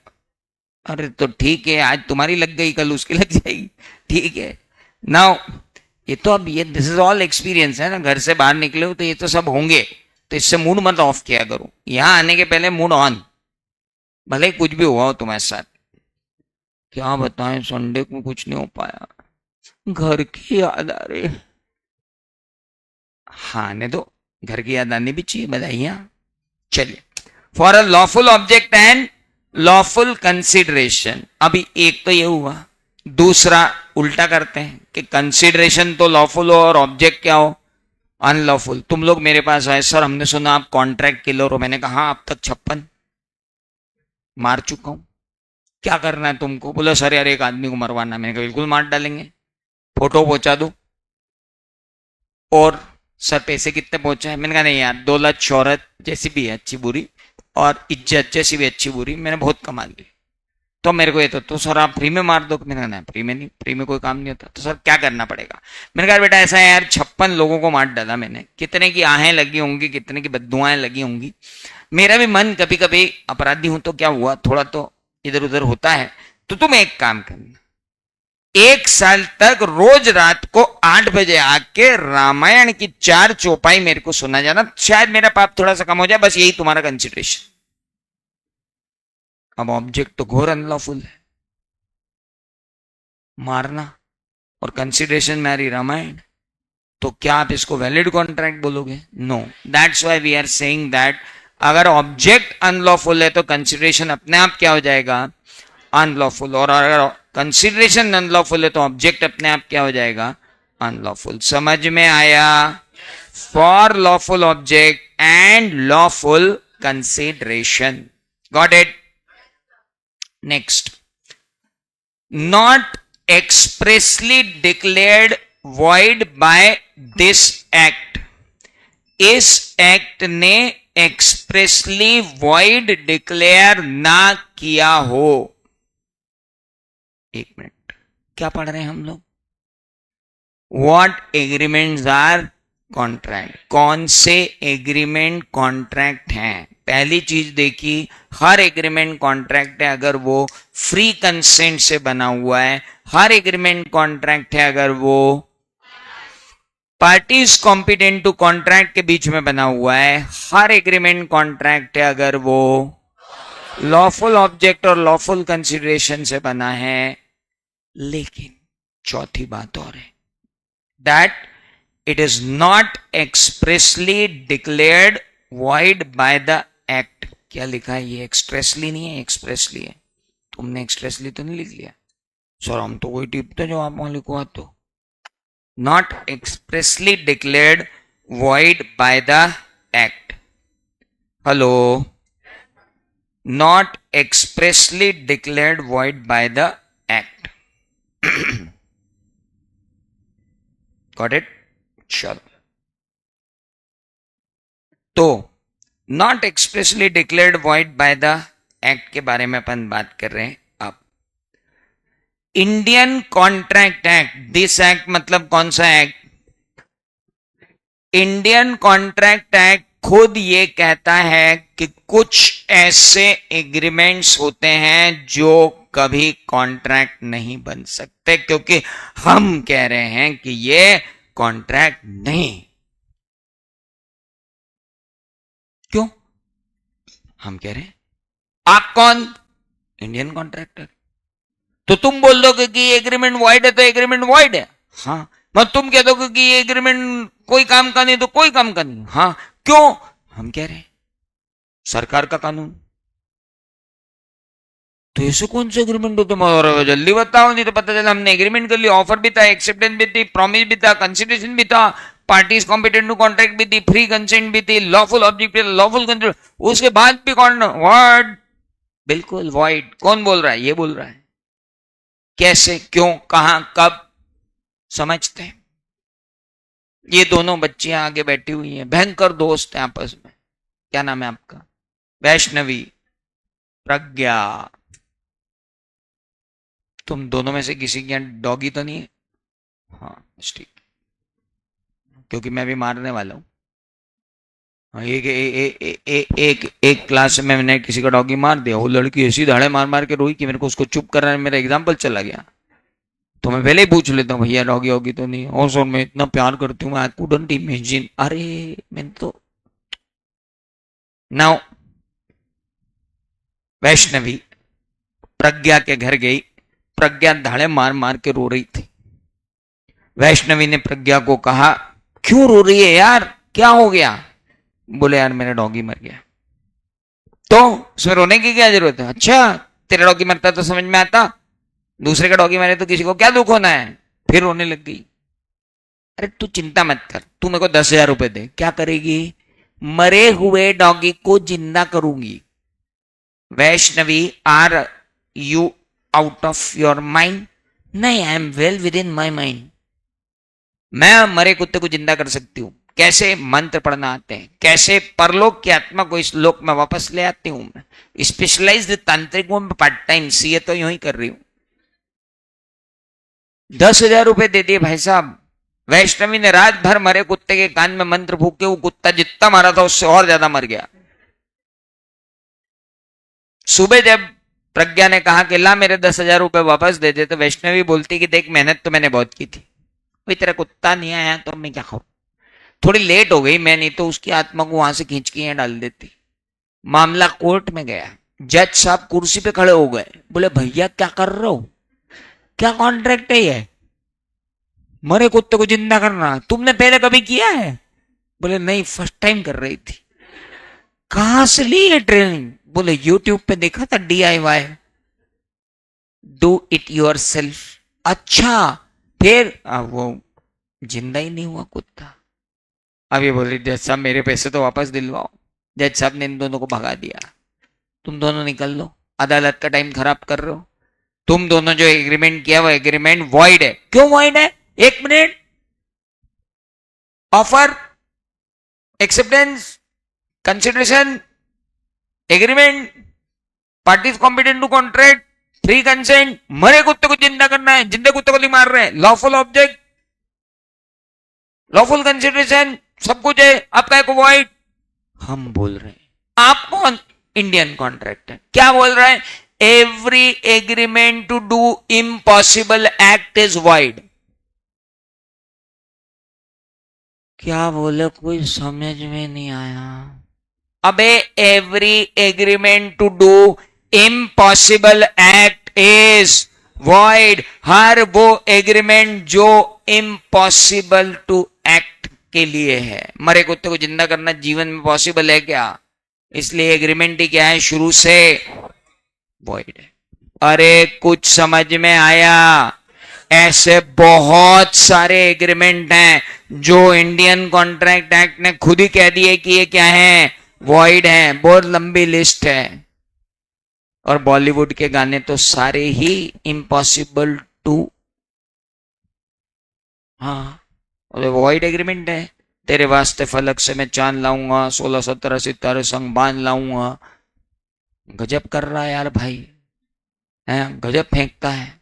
अरे तो ठीक है, आज तुम्हारी लग गई कल उसकी लग जाएगी, ठीक है। नाउ ये तो अब ये दिस इज ऑल एक्सपीरियंस है ना, घर से बाहर निकले हो तो ये तो सब होंगे। तो इससे मूड मत ऑफ किया करो, यहां आने के पहले मूड ऑन, भले कुछ भी हुआ हो तुम्हारे साथ। क्या बताएं, संडे को कुछ नहीं हो पाया, घर की याद आ रही। हाँ ने दो, घर की याद आनी भी चाहिए, बधाइयां। चलिए, for a lawful object and lawful consideration. अभी एक तो ये हुआ, दूसरा उल्टा करते हैं कि कंसिडरेशन तो लॉफुल हो और ऑब्जेक्ट क्या हो, अनलॉफुल। तुम लोग मेरे पास आए, सर हमने सुना आप कॉन्ट्रैक्ट किलर हो। मैंने कहा अब तक 56 मार चुका हूं, क्या करना है तुमको। बोले सर यार एक आदमी को मरवाना। मैंने कहा बिल्कुल मार डालेंगे, फोटो पहुंचा दो। और सर पैसे कितने पहुंचे हैं। मैंने कहा नहीं यार, दौलत शोहरत जैसी भी है अच्छी बुरी और इज्जत जैसी भी अच्छी बुरी मैंने बहुत कमा ली, तो मेरे को ये तो सर आप फ्री में मार दो। मैंने कहा नहीं, फ्री में नहीं, फ्री में कोई काम नहीं होता। तो सर क्या करना पड़ेगा। मैंने कहा बेटा ऐसा है यार, 56 लोगों को मार डाला मैंने, कितने की आहें लगी होंगी, कितने की बद्दुआएं लगी होंगी। मेरा भी मन कभी कभी, अपराधी हूं तो क्या हुआ, थोड़ा तो इधर उधर होता है। तो तुम एक काम करना, 1 साल तक रोज रात को 8 बजे आके रामायण की 4 चौपाई मेरे को सुना जाना, शायद मेरा पाप थोड़ा सा कम हो जाए। बस यही तुम्हारा कंसिडरेशन। अब ऑब्जेक्ट तो घोर अनलॉफुल है, मारना, और कंसिडरेशन मेरी रामायण। तो क्या आप इसको वैलिड कॉन्ट्रैक्ट बोलोगे? No. That's why we are saying that अगर ऑब्जेक्ट अनलॉफुल है तो कंसिडरेशन अपने आप क्या हो जाएगा, अनलॉफुल। और अगर कंसिडरेशन अनलॉफुल है तो ऑब्जेक्ट अपने आप क्या हो जाएगा, अनलॉफुल। समझ में आया? For lawful object and lawful consideration. Got it? Next, not expressly declared void by this act। इस एक्ट ने एक्सप्रेसली वॉइड डिक्लेयर ना किया हो। एक मिनट, क्या पढ़ रहे हैं हम लोग? What agreements are contract. कौन से एग्रीमेंट कॉन्ट्रैक्ट हैं? पहली चीज देखी, हर एग्रीमेंट कॉन्ट्रैक्ट है अगर वो फ्री कंसेंट से बना हुआ है। हर एग्रीमेंट कॉन्ट्रैक्ट है अगर वो पार्टीज कॉम्पिटेंट टू कॉन्ट्रैक्ट के बीच में बना हुआ है। हर एग्रीमेंट कॉन्ट्रैक्ट है अगर वो लॉफुल ऑब्जेक्ट और लॉफुल कंसिडरेशन से बना है। लेकिन चौथी बात और है, that it is not expressly declared void by the act। क्या लिखा है ये? एक्सप्रेसली नहीं है, एक्सप्रेसली है। तुमने एक्सप्रेसली तो नहीं लिख लिया? सर हम तो वही टिपते जो आप वहां लिखवा। तो not expressly declared void by the act। Hello, not expressly declared void by the act। Got it? चलो, तो not expressly declared void by the act के बारे में अपन बात कर रहे हैं। अब Indian contract act, this act मतलब कौन सा एक्ट? इंडियन कॉन्ट्रैक्ट एक्ट खुद ये कहता है कि कुछ ऐसे एग्रीमेंट्स होते हैं जो कभी कॉन्ट्रैक्ट नहीं बन सकते, क्योंकि हम कह रहे हैं कि ये कॉन्ट्रैक्ट नहीं। क्यों? हम कह रहे हैं। आप कौन? Indian contractor. तो तुम बोल दोगे कि ये एग्रीमेंट वॉइड है तो एग्रीमेंट वॉइड है। हाँ, मत तुम कह दोगे कि ये एग्रीमेंट कोई काम का नहीं तो कोई काम का नहीं। हाँ, क्यों? हम कह रहे हैं सरकार का कानून। तो ऐसे कौन से एग्रीमेंट होते हैं? जल्दी बताओ, नहीं तो पता चला हमने एग्रीमेंट कर लिया, ऑफर भी था, एक्सेप्टेंस भी थी, प्रॉमिस भी था, कंसिडरेशन भी था, पार्टीज कॉम्पिटेंट टू कॉन्ट्रैक्ट भी थी, फ्री कंसेंट भी थी, लॉफुल ऑब्जेक्ट, लॉफुल कंसेंट, उसके बाद भी कौन वर्ड? बिल्कुल वॉइड। कौन बोल रहा है? ये बोल रहा है। कैसे, क्यों, कहां, कब? समझते हैं। ये दोनों बच्चियां आगे बैठी हुई हैं, भयंकर दोस्त हैं आपस में। क्या नाम है आपका? वैष्णवी, प्रज्ञा। तुम दोनों में से किसी के यहाँ डॉगी तो नहीं है? हाँ ठीक, क्योंकि मैं भी मारने वाला हूँ। एक एक क्लास में मैंने किसी का डॉगी मार दिया। वो लड़की ऐसी धाड़े मार मार के रोई कि मेरे को उसको चुप करना, मेरा एग्जाम्पल चला गया। तो मैं पहले ही पूछ लेता हूँ, भैया डॉगी होगी तो नहीं? और सर मैं इतना प्यार करती हूँ, आई कुडंट इमेजिन। अरे मैंने तो नाउ वैष्णवी प्रज्ञा के घर गई। प्रज्ञा धाड़े मार मार के रो रही थी। वैष्णवी ने प्रज्ञा को कहा, क्यों रो रही है यार, क्या हो गया? बोले यार मेरा डॉगी मर गया। तो उसमें रोने की क्या जरूरत है? अच्छा, तेरा डॉगी मरता तो समझ में आता, दूसरे का डॉगी मरे तो किसी को क्या दुख होना है? फिर रोने लग गई। अरे तू चिंता मत कर, तू मेरे को 10,000 रुपए दे। क्या करेगी? मरे हुए डॉगी को जिंदा करूंगी। Vaishnavi, are you out of your mind? नहीं, I am well within my mind. मैं मरे कुत्ते को जिंदा कर सकती हूँ। कैसे? मंत्र पढ़ना आते हैं। कैसे? परलोक की आत्मा को इस लोक में वापस ले आती हूं मैं। स्पेशलाइज्ड तांत्रिक हूं, पार्ट टाइम सीए तो यूं ही कर रही हूं। 10,000 रुपए दे दिए भाई साहब। वैष्णवी ने रात भर मरे कुत्ते के कान में मंत्र फूके, वो कुत्ता जितना मारा था उससे और ज्यादा मर गया। सुबह जब प्रज्ञा ने कहा कि ला मेरे 10,000 रुपए वापस दे दे, तो वैष्णवी बोलती कि देख मेहनत तो मैंने बहुत की थी, भाई तेरा कुत्ता नहीं आया तो मैं क्या खाऊं? थोड़ी लेट हो गई मैं, नहीं तो उसकी आत्मा को वहां से खींच के यहाँ डाल देती। मामला कोर्ट में गया। जज साहब कुर्सी पे खड़े हो गए। बोले भैया क्या कर रहे हो? क्या कॉन्ट्रैक्ट है ये? मरे कुत्ते को जिंदा करना तुमने पहले कभी किया है? बोले नहीं, फर्स्ट टाइम कर रही थी। कहां से ली है ट्रेनिंग? बोले यूट्यूब पे देखा था, DIY, do it your self. अच्छा, फिर वो जिंदा ही नहीं हुआ कुत्ता। अब ये बोल रही जज साहब मेरे पैसे तो वापस दिलवाओ। जज साहब ने इन दोनों को भगा दिया। तुम दोनों निकल लो, अदालत का टाइम खराब कर रहे हो। तुम दोनों जो एग्रीमेंट किया वो एग्रीमेंट वॉइड है। क्यों वॉइड है? एक मिनट, offer, acceptance, consideration, agreement, parties competent to contract, free consent, मरे कुत्ते को जिंदा करना है, जिंदे कुत्ते को नहीं मार रहे हैं, लॉफुल ऑब्जेक्ट, लॉफुल कंसिडरेशन, सब कुछ है। आपका एक वॉइड। हम बोल रहे हैं आप कौन? Indian contractor. क्या बोल रहा है? Every agreement to do impossible act is void. क्या बोले? कोई समझ में नहीं आया। अबे every agreement to do impossible act is void. हर वो एग्रीमेंट जो इम्पॉसिबल टू एक्ट के लिए है। मरे कुत्ते को जिंदा करना जीवन में पॉसिबल है क्या? इसलिए एग्रीमेंट ही क्या है? शुरू से वॉइड है। अरे कुछ समझ में आया? ऐसे बहुत सारे एग्रीमेंट हैं जो इंडियन कॉन्ट्रैक्ट एक्ट ने खुद ही कह दिए कि ये क्या है? वॉइड है। बहुत लंबी लिस्ट है। और बॉलीवुड के गाने तो सारे ही इम्पॉसिबल टू, हाँ, वॉइड एग्रीमेंट है। तेरे वास्ते फलक से मैं चांद लाऊंगा, 16-17 सितारे संग बांध लाऊंगा। गजब कर रहा है यार भाई, है गजब फेंकता है।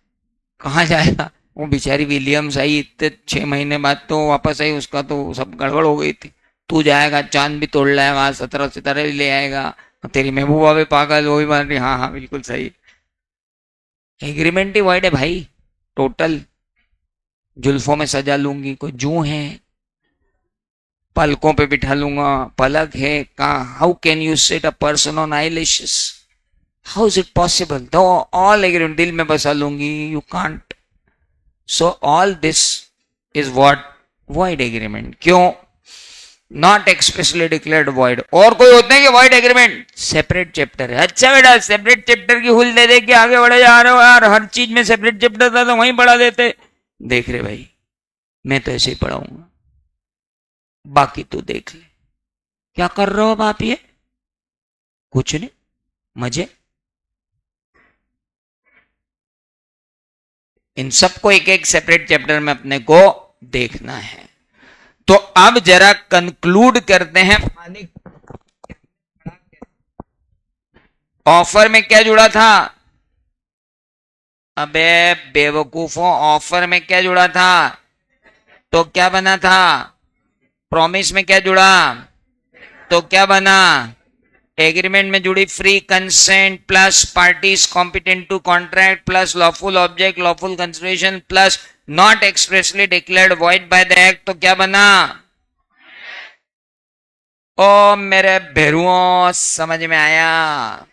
कहाँ जाएगा वो? बेचारी विलियम्स आई इतने 6 महीने बाद तो वापस आई, उसका तो सब गड़बड़ हो गई थी। तू जाएगा चांद भी तोड़ लाएगा, 17 सितारे भी ले आएगा। तेरी महबूबा भी पागल, वो भी मान रही। हाँ हाँ बिल्कुल सही। एग्रीमेंट ही वॉइड है भाई टोटल। जुल्फों में सजा लूंगी, कोई जू है, पलकों पे बिठा लूंगा, पलक है कहा। How can you set a person on eyelashes, how is it possible? Though all agreement, दिल में बसा लूंगी, you can't. So all this is what void agreement. क्यों? Not expressly declared void. और कोई होते हैं कि वॉइड एग्रीमेंट सेपरेट चैप्टर है। अच्छा बेटा सेपरेट चैप्टर की हुल दे दे के आगे बढ़े जा रहे हो यार, हर चीज में सेपरेट चैप्टर था तो वहीं पढ़ा देते। देख रहे भाई, मैं तो ऐसे ही पढ़ाऊंगा, बाकी तू देख ले। क्या कर रहे हो आप? ये कुछ नहीं, मजे। इन सबको एक एक सेपरेट चैप्टर में अपने को देखना है। तो अब जरा कंक्लूड करते हैं। ऑफर में क्या जुड़ा था? अबे बेवकूफों, ऑफर में क्या जुड़ा था? तो क्या बना था? प्रॉमिस में क्या जुड़ा? तो क्या बना? एग्रीमेंट में जुड़ी free consent plus parties competent to contract plus lawful object lawful consideration plus not expressly declared void by the act. तो क्या बना? ओ मेरे भेरुओं, समझ में आया?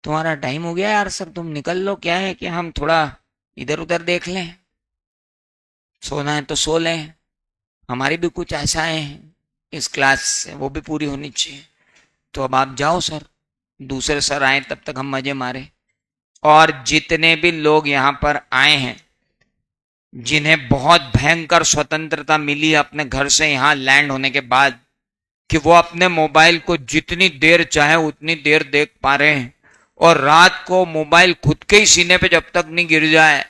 तुम्हारा टाइम हो गया यार सर, तुम निकल लो। क्या है कि हम थोड़ा इधर उधर देख लें, सोना है तो सो लें। हमारी भी कुछ आशाएं हैं इस क्लास से, वो भी पूरी होनी चाहिए। तो अब आप जाओ सर, दूसरे सर आए तब तक हम मजे मारे। और जितने भी लोग यहाँ पर आए हैं, जिन्हें बहुत भयंकर स्वतंत्रता मिली अपने घर से यहाँ लैंड होने के बाद, कि वो अपने मोबाइल को जितनी देर चाहे उतनी देर देख पा रहे हैं, और रात को मोबाइल खुद के ही सीने पे जब तक नहीं गिर जाए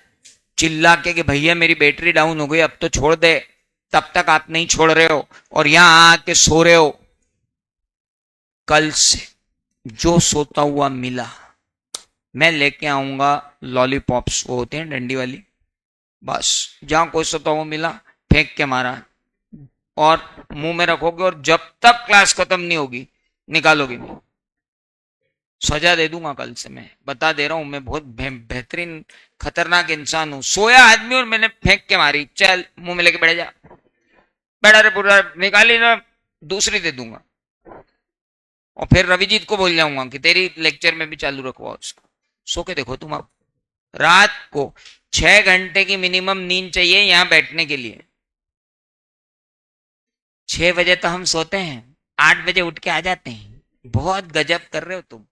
चिल्ला के कि भैया मेरी बैटरी डाउन हो गई अब तो छोड़ दे, तब तक आप नहीं छोड़ रहे हो और यहां आके सो रहे हो। कल से जो सोता हुआ मिला मैं लेके आऊंगा लॉलीपॉप्स, वो होते हैं डंडी वाली, बस जहां कोई सोता हुआ मिला फेंक के मारा और मुंह में रखोगे, और जब तक क्लास खत्म नहीं होगी निकालोगे नहीं। सजा दे दूंगा कल से, मैं बता दे रहा हूं। मैं बहुत बेहतरीन खतरनाक इंसान हूं। सोया आदमी और मैंने फेंक के मारी, चल मुंह में लेके बैठ जा, बैठा रे पूरा निकाली ना, दूसरी दे दूंगा। और फिर रविजीत को बोल जाऊंगा कि तेरी लेक्चर में भी चालू रखवा उसको। सो के देखो तुम, अब रात को 6 घंटे की मिनिमम नींद चाहिए यहां बैठने के लिए। 6 बजे तो हम सोते हैं, 8 बजे उठ के आ जाते हैं। बहुत गजब कर रहे हो तुम।